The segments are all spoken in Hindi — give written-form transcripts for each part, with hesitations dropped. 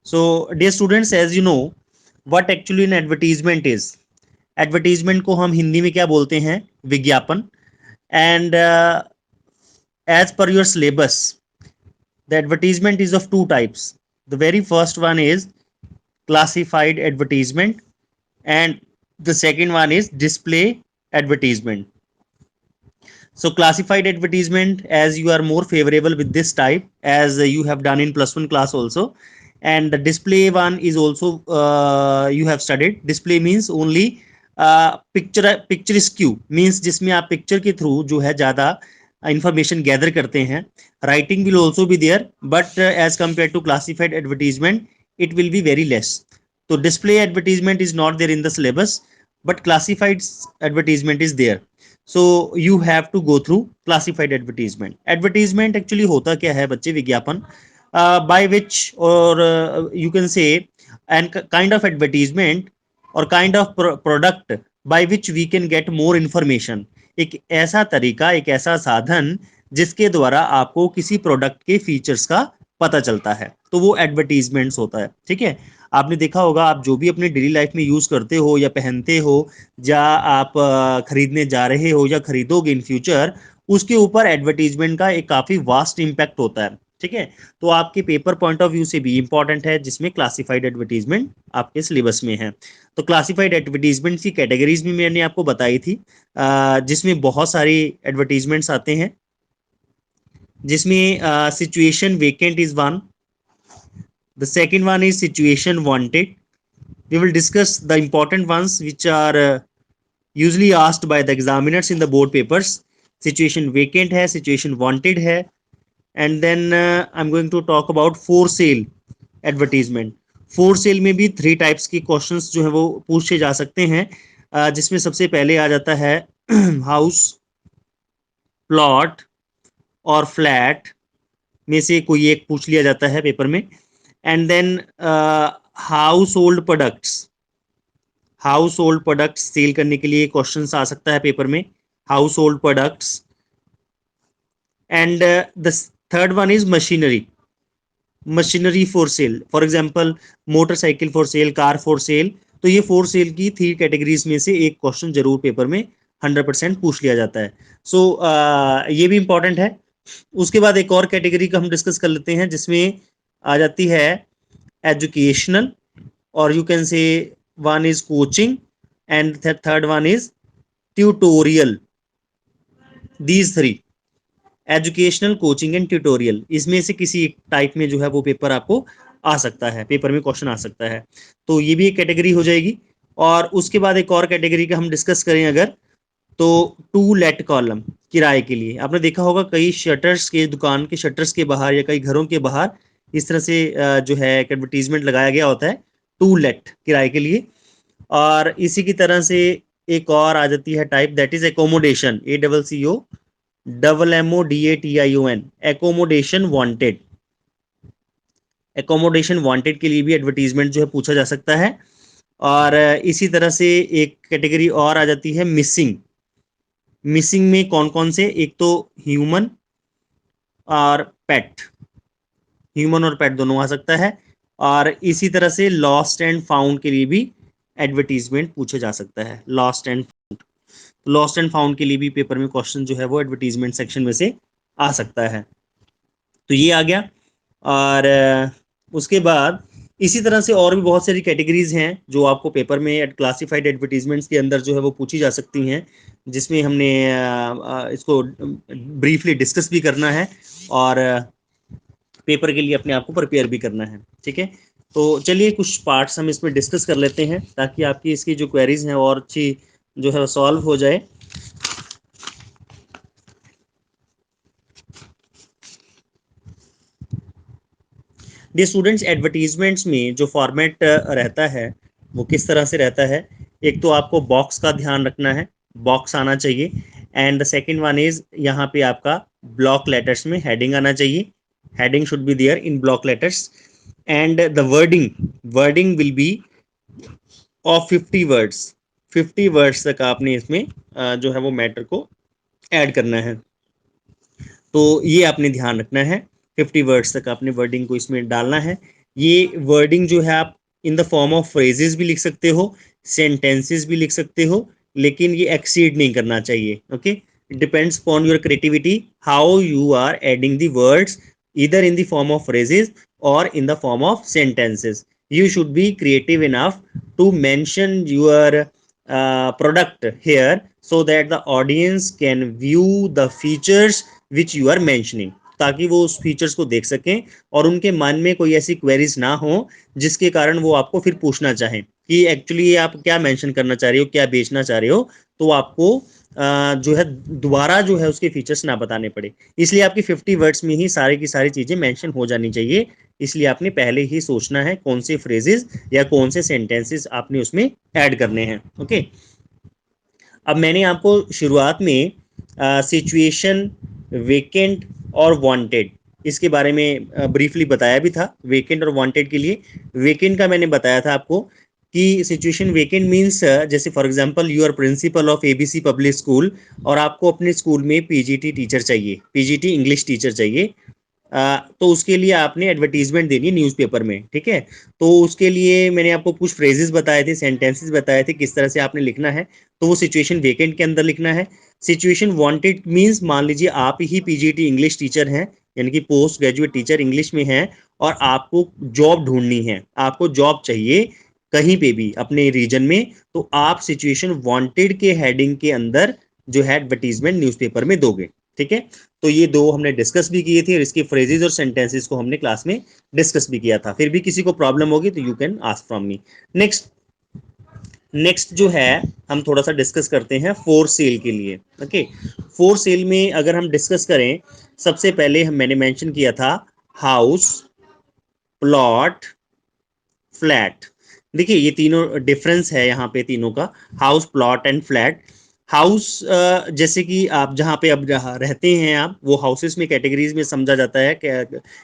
So dear students, as you know what actually an advertisement is. Advertisement को हम हिंदी में क्या बोलते हैं? विज्ञापन. And as per your syllabus, the advertisement is of two types. The very first one is classified advertisement, and the second one is display advertisement. So classified advertisement, as you are more favorable with this type, as you have done in plus one class also, and the display one is also you have studied. Display means only picturesque, means जिसमें आप पिक्चर के थ्रू जो है ज़्यादा इंफॉर्मेशन गैदर करते हैं. Writing will also be there, but as compared to classified advertisement it will be very less. So display advertisement is not there in the syllabus, but classified advertisement is there. So you have to go through classified advertisement. Advertisement actually होता क्या है बच्चे? विज्ञापन. By which, or you can say, and kind of advertisement or kind of product by which we can get more information. एक ऐसा तरीका, एक ऐसा साधन जिसके द्वारा आपको किसी प्रोडक्ट के फीचर्स का पता चलता है, तो वो एडवर्टीजमेंट्स होता है. ठीक है, आपने देखा होगा, आप जो भी अपने डेली लाइफ में यूज करते हो या पहनते हो या आप खरीदने जा रहे हो या खरीदोगे इन फ्यूचर, उसके ऊपर एडवर्टीजमेंट का एक काफी वास्ट इम्पैक्ट होता है. ठीक है, तो आपके पेपर पॉइंट ऑफ व्यू से भी इंपॉर्टेंट है, जिसमें क्लासिफाइड एडवर्टीजमेंट आपके सिलेबस में है. तो क्लासिफाइड एडवर्टीजमेंट की कैटेगरीज भी मैंने आपको बताई थी, जिसमें बहुत सारी एडवर्टीजमेंट्स आते हैं, जिसमें situation vacant is one. The second one is situation wanted. We will discuss the important ones which are usually asked by the examiners in the board papers. Situation vacant है, situation wanted है, and then I'm going to talk about for sale advertisement. For sale में भी 3 types के questions जो है वो पूछे जा सकते हैं, जिसमें सबसे पहले आ जाता है हाउस, प्लॉट और फ्लैट में से कोई एक पूछ लिया जाता है पेपर में. And then household products sale करने के लिए क्वेश्चन आ सकता है पेपर में, household products. And the third one is machinery for sale. For example motorcycle for sale, car for sale. तो ये फॉर सेल की 3 कैटेगरीज में से एक क्वेश्चन जरूर पेपर में 100% पूछ लिया जाता है. सो ये भी इंपॉर्टेंट है. उसके बाद एक और कैटेगरी का हम डिस्कस कर लेते हैं, जिसमें आ जाती है एजुकेशनल, और you can say one is coaching and third one is tutorial. These 3, educational, coaching and tutorial, इसमें से किसी एक टाइप में जो है वो पेपर आपको आ सकता है, पेपर में क्वेश्चन आ सकता है. तो ये भी एक कैटेगरी हो जाएगी. और उसके बाद एक और कैटेगरी का हम डिस्कस करें अगर, तो टू लेट कॉलम, किराए के लिए. आपने देखा होगा कई शटर्स के, दुकान के शटर्स के बाहर या कई घरों के बाहर इस तरह से जो है एक एडवर्टीजमेंट लगाया गया होता है, टू लेट, किराए के लिए. और इसी की तरह से एक और आ जाती है type, that is accommodation, ACCOMMODATION, accommodation wanted. Accommodation wanted के लिए भी एडवर्टीजमेंट जो है पूछा जा सकता है. और इसी तरह से एक कैटेगरी और आ जाती है मिसिंग में कौन कौन से? एक तो ह्यूमन और पेट दोनों आ सकता है. और इसी तरह से लॉस्ट एंड फाउंड के लिए भी एडवर्टीजमेंट पूछा जा सकता है. लॉस्ट एंड फाउंड के लिए भी पेपर में क्वेश्चन जो है वो एडवर्टीजमेंट सेक्शन में से आ सकता है. तो ये आ गया. और उसके बाद इसी तरह से और भी बहुत सारी कैटेगरीज हैं जो आपको पेपर में क्लासिफाइड एडवर्टीजमेंट्स के अंदर जो है वो पूछी जा सकती हैं, जिसमें हमने इसको ब्रीफली डिस्कस भी करना है और पेपर के लिए अपने आप को प्रिपेयर भी करना है. ठीक है, तो चलिए कुछ पार्ट्स हम इसमें डिस्कस कर लेते हैं, ताकि आपकी इसकी जो क्वेरीज हैं और अच्छी जो है सॉल्व हो जाए. डियर स्टूडेंट्स, एडवर्टीजमेंट्स में जो फॉर्मेट रहता है वो किस तरह से रहता है? एक तो आपको बॉक्स का ध्यान रखना है, बॉक्स आना चाहिए. And the second one is, यहाँ पे आपका ब्लॉक लेटर्स में हेडिंग आना चाहिए. Heading should be there in block letters. And the wording will be of 50 words. 50 words तक आपने इसमें जो है वो मैटर को ऐड करना है. तो ये आपने ध्यान रखना है, 50 वर्ड्स तक आपने वर्डिंग को इसमें डालना है. ये वर्डिंग जो है आप in the form of phrases भी लिख सकते हो, सेंटेंसेस भी लिख सकते हो, लेकिन ये एक्सीड नहीं करना चाहिए. Okay, it depends upon your creativity how you are adding the words either in the form of phrases or in the form of sentences. You should be creative enough to mention your product here so that the audience can view the features which you are mentioning, ताकि वो उस फीचर्स को देख सकें और उनके मन में कोई ऐसी क्वेरीज ना हो जिसके कारण वो आपको फिर पूछना चाहें कि एक्चुअली आप क्या मेंशन करना चाह रहे हो, क्या बेचना चाह रहे हो, तो आपको जो है दोबारा जो है उसके फीचर्स ना बताने पड़े. इसलिए आपकी 50 वर्ड्स में ही सारी की सारी चीजें मेंशन हो जानी चाहिए. इसलिए आपने पहले ही सोचना है कौन से फ्रेजेस या कौन से सेंटेंसेस आपने उसमें ऐड करने हैं. ओके, अब मैंने आपको शुरुआत में सिचुएशन, वेकेंट और वांटेड इसके बारे में ब्रीफली बताया भी था. वेकेंट और वांटेड के लिए वेकेंट का मैंने बताया था आपको कि सिचुएशन वेकेंट मीन्स जैसे for example you are principal of ABC public school और आपको अपने स्कूल में पीजीटी टीचर चाहिए, पीजीटी इंग्लिश टीचर चाहिए. तो उसके लिए आपने एडवर्टीजमेंट देनी है न्यूज़पेपर में. ठीक है, तो उसके लिए मैंने आपको कुछ फ्रेजेस बताए थे, सेंटेंसेस बताए थे किस तरह से आपने लिखना है. तो वो सिचुएशन वेकेंट के अंदर लिखना है. सिचुएशन वांटेड मींस मान लीजिए आप ही पीजीटी इंग्लिश टीचर हैं, यानी कि पोस्ट ग्रेजुएट टीचर इंग्लिश में हैं और आपको जॉब ढूंढनी है, आपको जॉब चाहिए कहीं पे भी अपने रीजन में, तो आप सिचुएशन वांटेड के हेडिंग के अंदर जो है एडवर्टीजमेंट न्यूज़पेपर में दोगे. ठीक है, तो ये दो हमने डिस्कस भी किए थे और इसके फ्रेजेस और सेंटेंसेस को हमने क्लास में डिस्कस भी किया था. फिर भी किसी को प्रॉब्लम होगी तो you can ask from me. Next जो है हम थोड़ा सा डिस्कस करते हैं फॉर सेल के लिए. ओके, फॉर सेल में अगर हम डिस्कस करें, सबसे पहले मैंने मेंशन किया था हाउस, प्लॉट, फ्लैट. देखिए ये तीनों डिफरेंस है यहाँ पे तीनों का, house, plot and flat. House जैसे कि आप जहाँ पे अब रहते हैं आप, वो हाउसेस में कैटेगरीज में समझा जाता है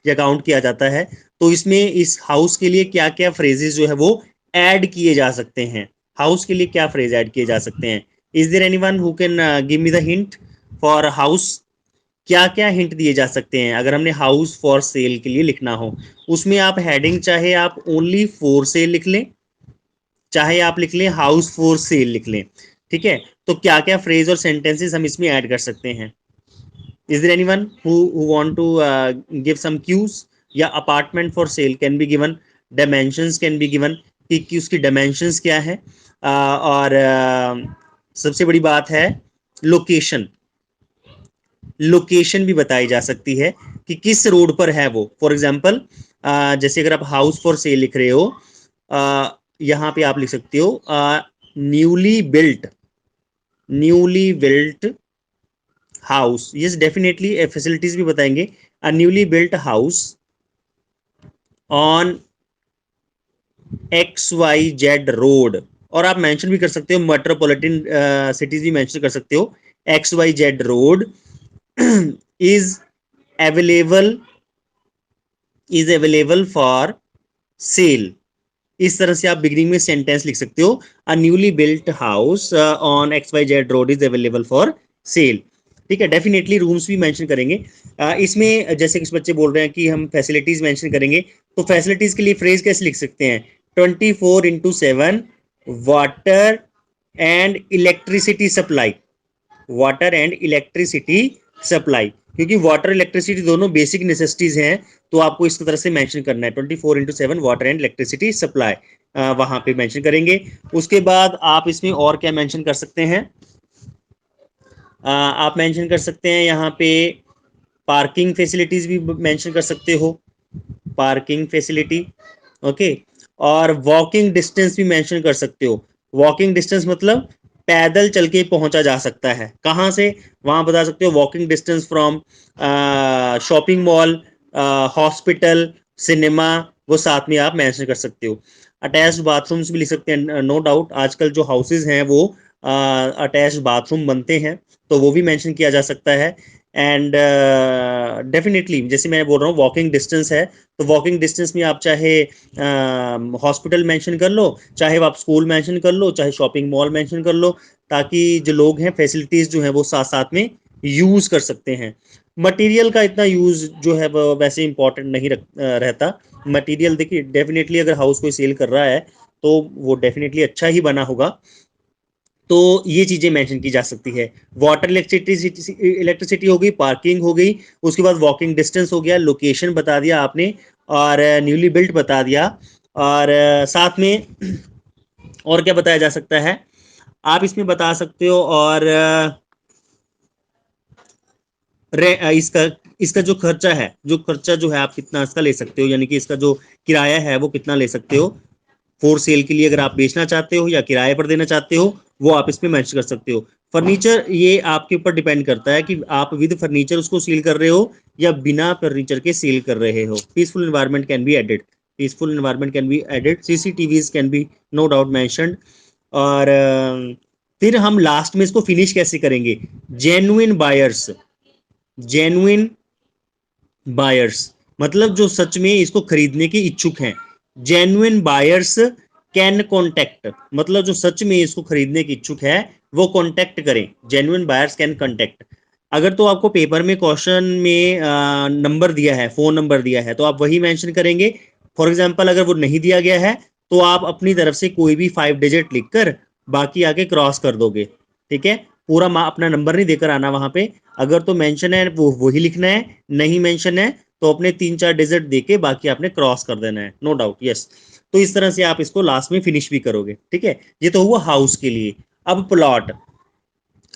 या काउंट किया जाता है. तो इसमें इस हाउस के लिए क्या क्या फ्रेजेस जो है वो ऐड किए जा सकते हैं, हाउस के लिए क्या फ्रेज ऐड किए जा सकते हैं. Is there anyone who can give me the hint for house? क्या क्या हिंट दिए जा सकते हैं अगर हमने हाउस फॉर सेल के लिए लिखना हो? उसमें आप हेडिंग चाहे आप ओनली फॉर सेल लिख लें, चाहे आप लिख लें हाउस फॉर सेल लिख लें. ठीक है, तो क्या क्या फ्रेज और सेंटेंसेस हम इसमें ऐड कर सकते हैं? Is there anyone who want to give some cues? या apartment for sale can be given, dimensions can be given कि उसकी डायमेंशंस क्या है. और सबसे बड़ी बात है लोकेशन, लोकेशन भी बताई जा सकती है कि किस रोड पर है वो. फॉर एग्जांपल जैसे अगर आप हाउस फॉर सेल लिख रहे हो, यहाँ पे आप लिख सकते हो newly built house. Yes definitely facilities भी बताएंगे. A newly built house on XYZ road. और आप मेंशन भी कर सकते हो मेट्रोपॉलिटन सिटीज भी मेंशन कर सकते हो. XYZ road is available for sale. इस तरह से आप बिगिनिंग में सेंटेंस लिख सकते हो, a newly built house on XYZ road is available for sale. ठीक है, डेफिनेटली रूम्स भी मेंशन करेंगे. इसमें जैसे कुछ बच्चे बोल रहे हैं कि हम फैसिलिटीज मेंशन करेंगे, तो फैसिलिटीज के लिए फ्रेज कैसे लिख सकते हैं? 24/7 water and electricity supply, water and electricity supply, क्योंकि वाटर इलेक्ट्रिसिटी दोनों बेसिक नेसेसिटीज हैं. तो आपको इस तरह से मेंशन करना है 24/7 वाटर एंड इलेक्ट्रिसिटी सप्लाई, वहां पे मेंशन करेंगे. उसके बाद आप इसमें और क्या मेंशन कर सकते हैं? आप मेंशन कर सकते हैं यहाँ पे पार्किंग फैसिलिटीज भी मेंशन कर सकते हो, पार्किंग फैसिलिटी. ओके, और वॉकिंग डिस्टेंस भी मेंशन कर सकते हो. वॉकिंग डिस्टेंस मतलब पैदल चल के पहुंचा जा सकता है. कहाँ से? वहां बता सकते हो walking distance from shopping mall, hospital, cinema, वो साथ में आप मेंशन कर सकते हो. अटैच्ड बाथरूम्स भी लिख सकते हैं. नो डाउट आजकल जो हाउसेज हैं वो अटैच्ड बाथरूम बनते हैं, तो वो भी मेंशन किया जा सकता है. एंड डेफिनेटली जैसे मैं बोल रहा हूँ वॉकिंग डिस्टेंस है, तो वॉकिंग डिस्टेंस में आप चाहे हॉस्पिटल मेंशन कर लो, चाहे आप स्कूल मेंशन कर लो, चाहे शॉपिंग मॉल मेंशन कर लो, ताकि जो लोग हैं फैसिलिटीज जो हैं वो साथ साथ में यूज कर सकते हैं. मटेरियल का इतना यूज जो है वो वैसे इंपॉर्टेंट नहीं रहता। मटेरियल देखिए डेफिनेटली अगर हाउस कोई सेल कर रहा है तो वो डेफिनेटली अच्छा ही बना होगा, तो ये चीजें मेंशन की जा सकती है। वाटर इलेक्ट्रिसिटी हो गई, पार्किंग हो गई, उसके बाद वॉकिंग डिस्टेंस हो गया, लोकेशन बता दिया आपने, और न्यूली बिल्ट बता दिया, और साथ में और क्या बताया जा सकता है आप इसमें बता सकते हो, और इसका इसका जो खर्चा है, जो खर्चा जो है आप कितना इसका ले सकते हो, यानी कि इसका जो किराया है वो कितना ले सकते हो फॉर सेल के लिए, अगर आप बेचना चाहते हो या किराए पर देना चाहते हो, वो आप इसमें मैच कर सकते हो। फर्नीचर ये आपके ऊपर डिपेंड करता है कि आप विद फर्नीचर उसको सील कर रहे हो या बिना फर्नीचर के सील कर रहे हो। Peaceful environment can be added, peaceful environment can be added, CCTVs can be no doubt mentioned. और फिर हम लास्ट में इसको फिनिश कैसे करेंगे, जेन्युइन बायर्स, जेन्युइन बायर्स मतलब जो सच में इसको खरीदने के इच्छुक हैं। जेन्युइन बायर्स कैन कॉन्टेक्ट मतलब जो सच में इसको खरीदने के इच्छुक है वो कॉन्टेक्ट करें। Genuine buyers can contact. अगर तो आपको पेपर में क्वेश्चन में नंबर दिया है, फोन नंबर दिया है, तो आप वही मेंशन करेंगे। फॉर एग्जांपल अगर वो नहीं दिया गया है तो आप अपनी तरफ से कोई भी 5 डिजिट लिखकर बाकी आगे क्रॉस कर दोगे। ठीक है, पूरा अपना नंबर नहीं देकर आना वहां पे। अगर तो मेंशन है वो वही लिखना है, नहीं मेंशन है तो अपने 3-4 डिजिट देके बाकी आपने क्रॉस कर देना है, नो डाउट, यस। तो इस तरह से आप इसको लास्ट में फिनिश भी करोगे। ठीक है, ये तो हुआ हाउस के लिए। अब प्लॉट।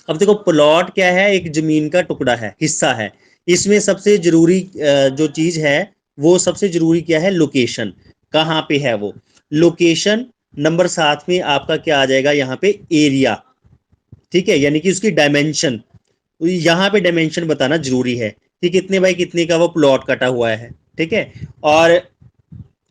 अब देखो प्लॉट क्या है, एक जमीन का टुकड़ा है, हिस्सा है। इसमें सबसे जरूरी जो चीज है वो सबसे जरूरी क्या है, लोकेशन। कहाँ पे है वो लोकेशन। नंबर 7 में आपका क्या आ जाएगा यहाँ पे, एरिया। ठीक है, यानी कि उसकी डायमेंशन। तो यहाँ पे डायमेंशन बताना जरूरी है कि कितने बाई कितने का वो प्लॉट कटा हुआ है। ठीक है, और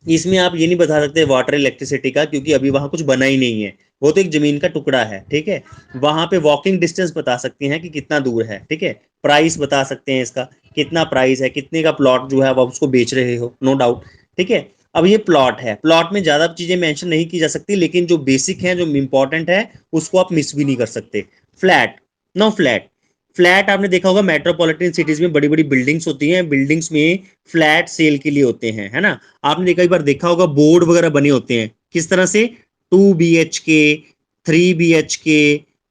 इसमें आप ये नहीं बता सकते वाटर इलेक्ट्रिसिटी का, क्योंकि अभी वहां कुछ बना ही नहीं है, वो तो एक जमीन का टुकड़ा है। ठीक है, वहां पे वॉकिंग डिस्टेंस बता सकते हैं कि कितना दूर है। ठीक है, प्राइस बता सकते हैं इसका, कितना प्राइस है, कितने का प्लॉट जो है आप उसको बेच रहे हो, नो डाउट। ठीक है, अब ये प्लॉट है, प्लॉट में ज्यादा चीजें मेंशन नहीं की जा सकती, लेकिन जो बेसिक है, जो इंपॉर्टेंट है, उसको आप मिस भी नहीं कर सकते। Flat, no flat. फ्लैट आपने देखा होगा मेट्रोपॉलिटन सिटीज में बड़ी बड़ी बिल्डिंग्स होती हैं, बिल्डिंग्स में फ्लैट सेल के लिए होते हैं, है ना। आपने कई बार देखा होगा बोर्ड वगैरह बने होते हैं, किस तरह से, 2 BHK, 3 BHK,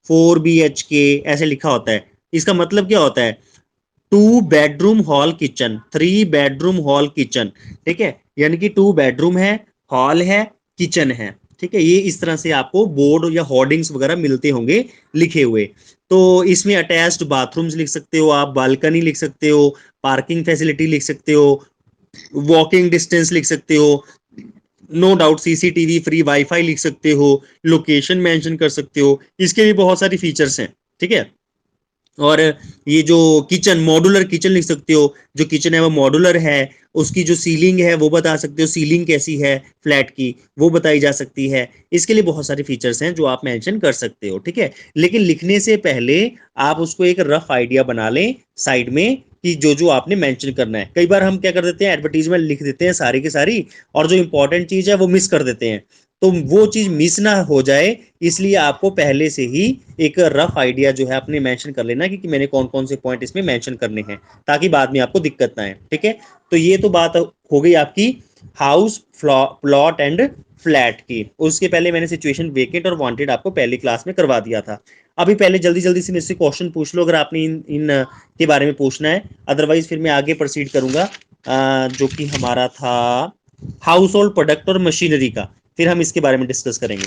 4 BHK, ऐसे लिखा होता है। इसका मतलब क्या होता है, 2 bedroom hall kitchen, 3 bedroom hall kitchen. ठीक है, यानी कि 2 बेडरूम है, हॉल है, किचन है। ठीक है, ये इस तरह से आपको बोर्ड या होर्डिंग्स वगैरह मिलते होंगे लिखे हुए। तो इसमें अटैच्ड बाथरूम्स लिख सकते हो आप, बालकनी लिख सकते हो, पार्किंग फैसिलिटी लिख सकते हो, वॉकिंग डिस्टेंस लिख सकते हो, no doubt CCTV free wifi लिख सकते हो, लोकेशन मेंशन कर सकते हो। इसके भी बहुत सारी फीचर्स हैं। ठीक है, और ये जो किचन, मॉड्यूलर किचन लिख सकते हो, जो किचन है वो मॉड्यूलर है, उसकी जो सीलिंग है वो बता सकते हो, सीलिंग कैसी है फ्लैट की वो बताई जा सकती है। इसके लिए बहुत सारे फीचर्स हैं जो आप मेंशन कर सकते हो। ठीक है, लेकिन लिखने से पहले आप उसको एक रफ आइडिया बना लें साइड में कि जो जो आपने मेंशन करना है। कई बार हम क्या कर देते हैं, एडवर्टीजमेंट लिख देते हैं सारी की सारी, और जो इंपॉर्टेंट चीज है वो मिस कर देते हैं। तो वो चीज मिस ना हो जाए, इसलिए आपको पहले से ही एक रफ आइडिया जो है अपने मेंशन कर लेना कि मैंने कौन कौन से पॉइंट इसमें मेंशन करने हैं, ताकि बाद में आपको दिक्कत ना आए। ठीक है, तो ये तो बात हो गई आपकी हाउस, प्लॉट एंड फ्लैट की। उसके पहले मैंने सिचुएशन वेकेंट और वांटेड आपको पहली क्लास में करवा दिया था। अभी पहले जल्दी जल्दी से मेरे से क्वेश्चन पूछ लो अगर आपने इन के बारे में पूछना है, अदरवाइज फिर मैं आगे प्रोसीड करूंगा, जो कि हमारा था हाउस होल्ड प्रोडक्ट और मशीनरी का, फिर हम इसके बारे में डिस्कस करेंगे।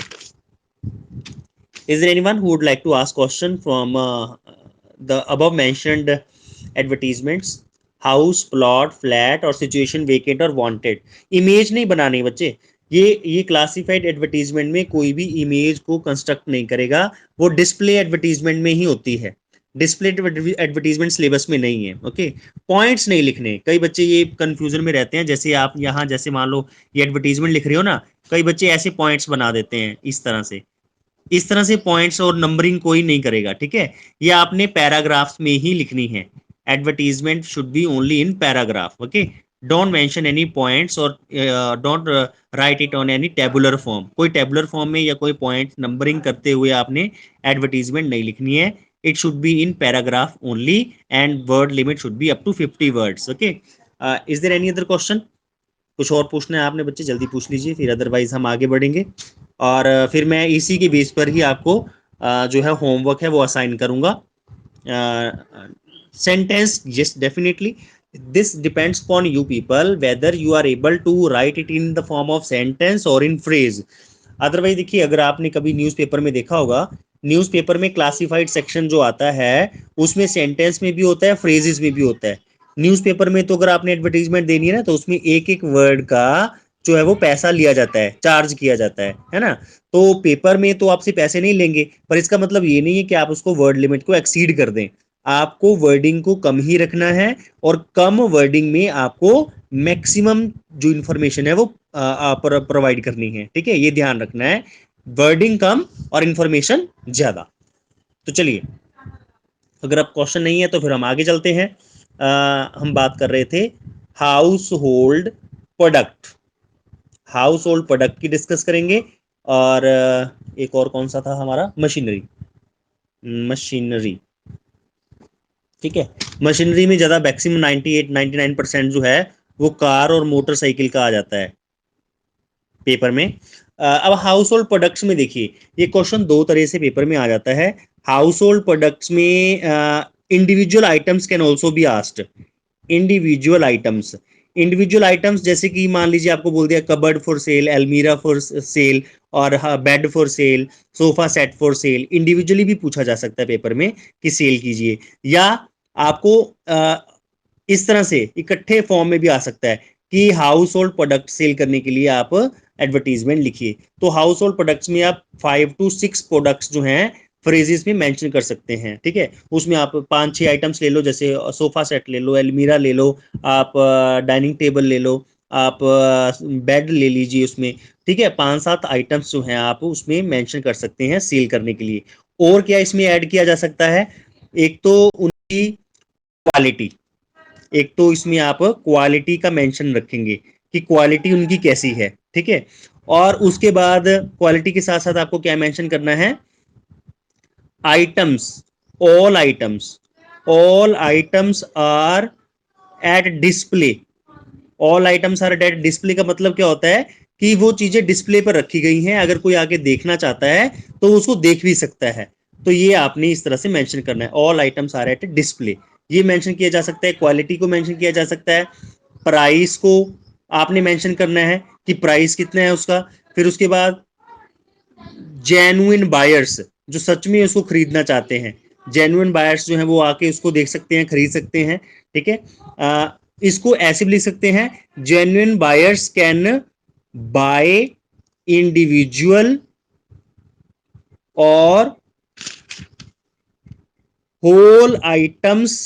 Is there anyone who would like to ask question from the above mentioned advertisements? House, plot, flat और सिचुएशन वेकेंट और वांटेड। इमेज नहीं बनानी बच्चे, ये क्लासिफाइड एडवर्टीजमेंट में कोई भी इमेज को कंस्ट्रक्ट नहीं करेगा, वो डिस्प्ले एडवर्टीजमेंट में ही होती है। डिस्प्ले एडवर्टीजमेंट सिलेबस में नहीं है। ओके, पॉइंट्स नहीं लिखने, कई बच्चे ये कंफ्यूजन में रहते हैं। जैसे आप यहाँ जैसे मान लो ये एडवर्टीजमेंट लिख रहे हो ना, कई बच्चे ऐसे पॉइंट्स बना देते हैं इस तरह से, इस तरह से पॉइंट्स और नंबरिंग कोई नहीं करेगा। ठीक है, ये आपने पैराग्राफ्स में ही लिखनी है। Advertisement should be only in paragraph. Okay, don't mention any points और don't write it on any tabular form. कोई टेबुलर फॉर्म में या कोई पॉइंट नंबरिंग करते हुए आपने एडवर्टीजमेंट नहीं लिखनी है। it should be in paragraph only and word limit should be up to 50 words. Okay, is there any other question? कुछ और पूछना है आपने बच्चे, जल्दी पूछ लीजिए, फिर अदरवाइज हम आगे बढ़ेंगे। और फिर मैं इसी के बेस पर ही आपको जो है होमवर्क है वो असाइन करूंगा। Sentence, yes definitely this depends upon you people whether you are able to write it in the form of sentence or in phrase। Otherwise देखिए, अगर आपने कभी न्यूज़पेपर में देखा होगा, न्यूज़पेपर में क्लासिफाइड सेक्शन जो आता है उसमें सेंटेंस में भी होता है, फ्रेजेस में भी होता है। न्यूज़पेपर में तो अगर आपने एडवर्टीजमेंट देनी है ना, तो उसमें एक एक वर्ड का जो है वो पैसा लिया जाता है, चार्ज किया जाता है ना। तो पेपर में तो आपसे पैसे नहीं लेंगे, पर इसका मतलब ये नहीं है कि आप उसको वर्ड लिमिट को एक्सीड कर दें। आपको वर्डिंग को कम ही रखना है और कम वर्डिंग में आपको मैक्सिमम जो इंफॉर्मेशन है वो प्रोवाइड करनी है। ठीक है, ये ध्यान रखना है, वर्डिंग कम और इंफॉर्मेशन ज्यादा। तो चलिए, अगर अब क्वेश्चन नहीं है तो फिर हम आगे चलते हैं। हम बात कर रहे थे house hold product, house hold product की डिस्कस करेंगे। और एक और कौन सा था हमारा, मशीनरी, मशीनरी। ठीक है, मशीनरी में ज़्यादा मैक्सिमम 98-99% जो है वो कार और मोटरसाइकिल का आ जाता है पेपर में। अब हाउस होल्ड प्रोडक्ट्स में देखिए, ये क्वेश्चन दो तरह से पेपर में आ जाता है। हाउस होल्ड प्रोडक्ट्स में individual items can also be asked. Individual items, individual items जैसे कि मान लीजिए आपको बोल दिया कबर्ड फॉर सेल, अलमीरा फॉर सेल, और bed for sale, sofa set for sale. Individually भी पूछा जा सकता है पेपर में कि सेल कीजिए, या आपको इस तरह से इकट्ठे फॉर्म में भी आ सकता है कि हाउस होल्ड प्रोडक्ट सेल करने के लिए आप एडवर्टीजमेंट लिखिए। तो हाउस होल्ड प्रोडक्ट्स में आप 5 to 6 प्रोडक्ट्स जो हैं फ्रेजेस में मेंशन कर सकते हैं। ठीक है, उसमें आप 5-6 आइटम्स ले लो, जैसे सोफा सेट ले लो, अलमीरा ले लो, आप डाइनिंग टेबल ले लो, आप बेड ले लीजिए उसमें। ठीक है, 5-7 आइटम्स जो हैं आप उसमें मेंशन कर सकते हैं सेल करने के लिए। और क्या इसमें ऐड किया जा सकता है, एक तो उनकी क्वालिटी, एक तो इसमें आप क्वालिटी का मेंशन रखेंगे कि क्वालिटी उनकी कैसी है। ठीक है, और उसके बाद क्वालिटी के साथ साथ आपको क्या मेंशन करना है, items, all items, all items are at display. All items are at display का मतलब क्या होता है कि वो चीजें डिस्प्ले पर रखी गई हैं, अगर कोई आके देखना चाहता है तो उसको देख भी सकता है। तो ये आपने इस तरह से मेंशन करना है, all items are at display, ये मेंशन किया जा सकता है। क्वालिटी को मेंशन किया जा सकता है, प्राइस को आपने मेंशन करना है कि प्राइस कितना है उसका। फिर उसके बाद जेन्युइन बायर्स, जो सच में उसको खरीदना चाहते हैं, जेन्युइन बायर्स जो है वो आके उसको देख सकते हैं, खरीद सकते हैं। ठीक है, इसको ऐसे भी लिख सकते हैं, genuine buyers can by individual और होल आइटम्स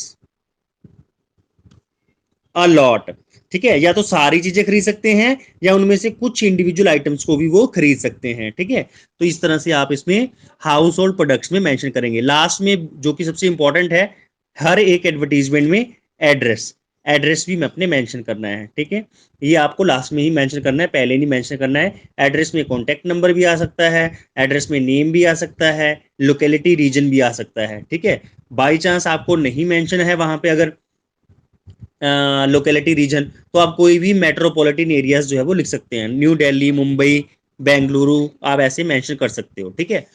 अ लॉट। ठीक है, या तो सारी चीजें खरीद सकते हैं या उनमें से कुछ इंडिविजुअल आइटम्स को भी वो खरीद सकते हैं। ठीक है, तो इस तरह से आप इसमें हाउस होल्ड प्रोडक्ट्स में मेंशन करेंगे। लास्ट में जो कि सबसे इंपॉर्टेंट है, हर एक एडवर्टीजमेंट में एड्रेस, एड्रेस भी में अपने मेंशन करना है। ठीक है, ये आपको लास्ट में ही मेंशन करना है, पहले नहीं मेंशन करना है। एड्रेस में कॉन्टैक्ट नंबर भी आ सकता है, एड्रेस में नेम भी आ सकता है, लोकेलिटी रीजन भी आ सकता है। ठीक है, बाई चांस आपको नहीं मेंशन है वहां पे अगर लोकेलिटी रीजन, तो आप कोई भी मेट्रोपॉलिटन एरियाज जो है वो लिख सकते हैं, न्यू दिल्ली, मुंबई, बेंगलुरु, आप ऐसे मेंशन कर सकते हो। ठीक है,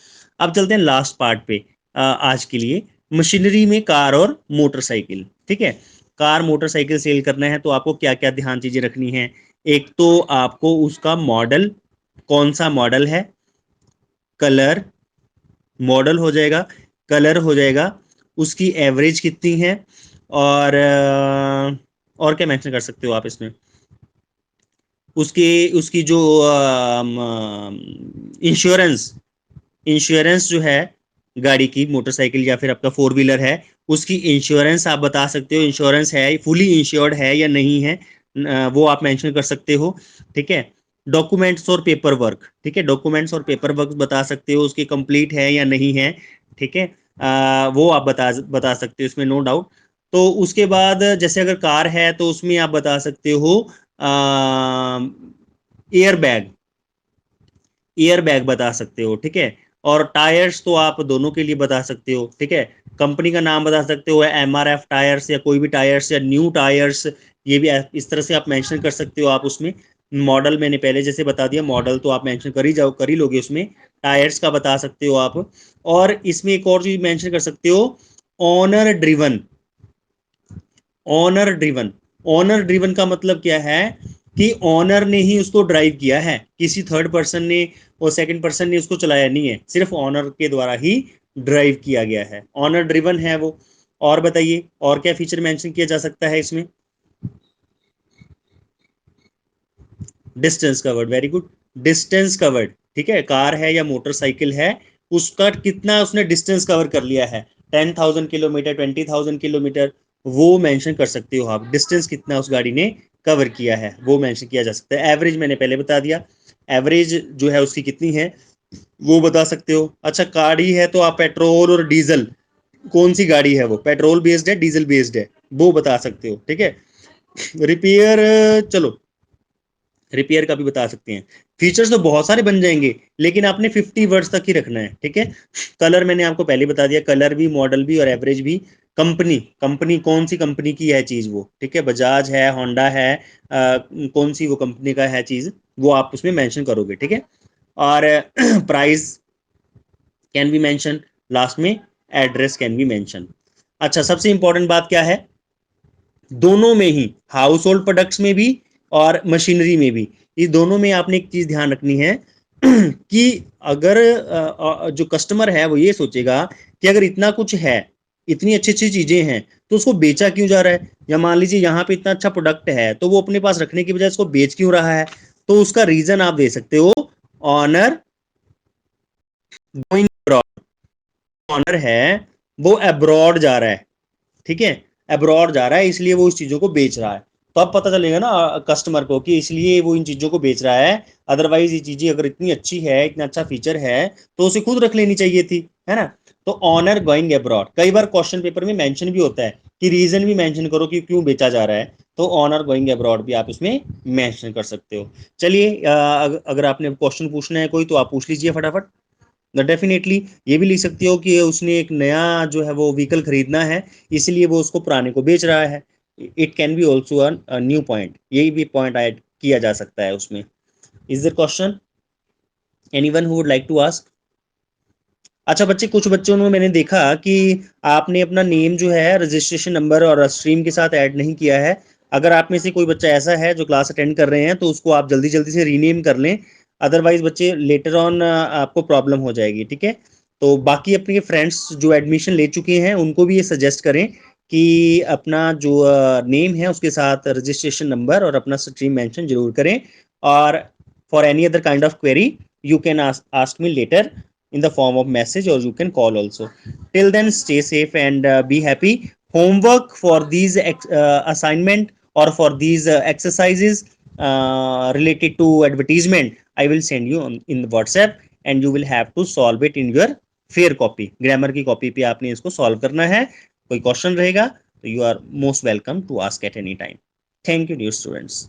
अब चलते हैं लास्ट पार्ट पे आज के लिए, मशीनरी में कार और मोटरसाइकिल। ठीक है, कार मोटरसाइकिल सेल करना है तो आपको क्या क्या ध्यान चीजें रखनी है, एक तो आपको उसका मॉडल, कौन सा मॉडल है, कलर, मॉडल हो जाएगा, कलर हो जाएगा, उसकी एवरेज कितनी है, और क्या मेंशन कर सकते हो आप इसमें, उसकी उसकी जो इंश्योरेंस, इंश्योरेंस जो है गाड़ी की, मोटरसाइकिल या फिर आपका फोर व्हीलर है, उसकी इंश्योरेंस आप बता सकते हो, इंश्योरेंस है, फुली इंश्योर्ड है या नहीं है, वो आप मेंशन कर सकते हो। ठीक है, डॉक्यूमेंट्स और पेपर वर्क, ठीक है, डॉक्यूमेंट्स और पेपर वर्क बता सकते हो, उसकी कंप्लीट है या नहीं है। ठीक है, वो आप बता सकते हो, इसमें नो डाउट। तो उसके बाद जैसे अगर कार है तो उसमें आप बता सकते हो एयर बैग, एयर बैग बता सकते हो। ठीक है, और टायर्स तो आप दोनों के लिए बता सकते हो। ठीक है, कंपनी का नाम बता सकते हो, MRF टायर्स या कोई भी टायर्स या न्यू टायर्स, ये भी इस तरह से आप मेंशन कर सकते हो। आप उसमें मॉडल मैंने पहले जैसे बता दिया, मॉडल तो आप मेंशन कर ही जाओ, कर ही लोगे, उसमें टायर्स का बता सकते हो आप। और इसमें एक और चीज मेंशन कर सकते हो, owner driven. Owner driven, owner driven का मतलब क्या है कि ऑनर ने ही उसको ड्राइव किया है, किसी थर्ड पर्सन ने और सेकंड पर्सन ने उसको चलाया नहीं है, सिर्फ ऑनर के द्वारा ही ड्राइव किया गया है, ऑनर ड्रिवन है वो। और बताइए और क्या फीचर मेंशन किया जा सकता है इसमें? Distance covered, very good, distance covered. ठीक है, कार है या मोटरसाइकिल है, उसका कितना उसने डिस्टेंस कवर कर लिया है, 10,000 किलोमीटर, 20,000 किलोमीटर, वो मेंशन कर सकते हो आप। डिस्टेंस कितना उस गाड़ी ने कवर किया है वो मेंशन किया जा सकता है। एवरेज मैंने पहले बता दिया, एवरेज जो है उसकी कितनी है वो बता सकते हो। अच्छा, गाड़ी है तो आप पेट्रोल और डीजल, कौन सी गाड़ी है वो, पेट्रोल बेस्ड है डीजल बेस्ड है, वो बता सकते हो। ठीक है, रिपेयर, चलो रिपेयर का भी बता सकते हैं। फीचर्स तो बहुत सारे बन जाएंगे, लेकिन आपने 50 वर्ड्स तक ही रखना है। ठीक है, कलर मैंने आपको पहले बता दिया, कलर भी, मॉडल भी और एवरेज भी। कंपनी, कंपनी कौन सी कंपनी की है चीज वो, ठीक है, बजाज है, होंडा है, कौन सी वो कंपनी का है चीज, वो आप उसमें मेंशन करोगे। ठीक है, और price can be mention, last में एड्रेस कैन बी मेंशन। अच्छा, सबसे इंपॉर्टेंट बात क्या है, दोनों में ही, हाउस होल्ड प्रोडक्ट्स में भी और मशीनरी में भी, इस दोनों में आपने एक चीज ध्यान रखनी है कि अगर जो कस्टमर है वो ये सोचेगा कि अगर इतना कुछ है, इतनी अच्छी अच्छी चीजें हैं, तो उसको बेचा क्यों जा रहा है, या मान लीजिए यहाँ पे इतना अच्छा प्रोडक्ट है तो वो अपने पास रखने की बजाय उसको बेच क्यों रहा है, तो उसका रीजन आप दे सकते हो, ऑनर गोइंग अब्रॉड। ऑनर है वो अब्रॉड जा रहा है, ठीक है, अब्रॉड जा रहा है इसलिए वो उस चीजों को बेच रहा है। तो अब पता चलेगा ना कस्टमर को कि इसलिए वो इन चीजों को बेच रहा है, अदरवाइज ये चीजें अगर इतनी अच्छी है, इतना अच्छा फीचर है, तो उसे खुद रख लेनी चाहिए थी, है ना। तो ऑनर गोइंग अब्रॉड, कई बार क्वेश्चन पेपर में मेंशन भी होता है कि रीजन भी मेंशन करो कि क्यों बेचा जा रहा है, तो ऑनर गोइंग अब्रॉड भी आप इसमें मेंशन कर सकते हो। चलिए, अगर आपने क्वेश्चन पूछना है कोई तो आप पूछ लीजिए फटाफट। डेफिनेटली ये भी लिख सकती हो कि उसने एक नया जो है वो व्हीकल खरीदना है, इसलिए वो उसको पुराने को बेच रहा है। It can be also a new point, यही भी पॉइंट ऐड किया जा सकता है उसमें। Is there question, anyone who would like to ask? अच्छा बच्चे, कुछ बच्चों ने मैंने देखा कि आपने अपना नेम जो है रजिस्ट्रेशन नंबर और स्ट्रीम के साथ ऐड नहीं किया है। अगर आप में से कोई बच्चा ऐसा है जो क्लास अटेंड कर रहे हैं तो उसको आप जल्दी जल्दी से रीनेम कर लें, अदरवाइज बच्चे लेटर ऑन आपको प्रॉब्लम हो जाएगी। ठीक है, तो बाकी अपने फ्रेंड्स जो एडमिशन ले चुके हैं उनको भी ये सजेस्ट करें कि अपना जो नेम है उसके साथ रजिस्ट्रेशन नंबर और अपना स्ट्रीम मेंशन जरूर करें। और for any other kind of query you can ask me later in the form of message, or you can call also. Till then, stay safe and be happy. Homework for these assignment or for these exercises related to advertisement, I will send you in WhatsApp, and you will have to solve it in your fair copy, grammar की copy पे आपने इसको solve करना है। कोई question रहेगा तो you are most welcome to ask at any time. Thank you dear students.